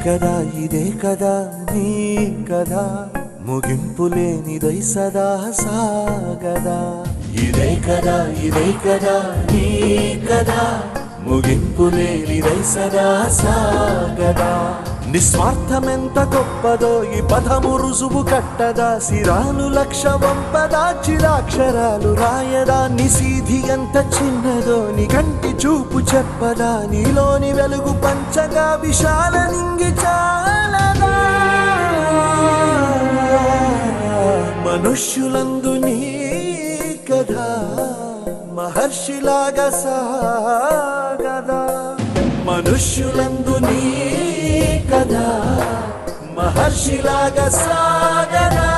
కదా ఇదే కదా నీ కదా ముగింపు లేనిదై సదా సాగదా ఇదే కదా నీ కదా ముగింపు లేనిదై సదా సాగదా నిస్వార్థమెంత గొప్పదో ఈ పదము రుజువు కట్టదా సిరాలు లక్ష వంపదా చిరాక్షరాలు రాయదా నిశీధి ఎంత చిన్నదో నీ కంటి చూపు చెప్పదా నీలోని వెలుగు పంచగా విశాల నింగి చాలదా మనుష్యులందు నీ కథ మహర్షిలాగా సాగదా మనుష్యులందు నీ కథ మహర్షిలాగా సాగదా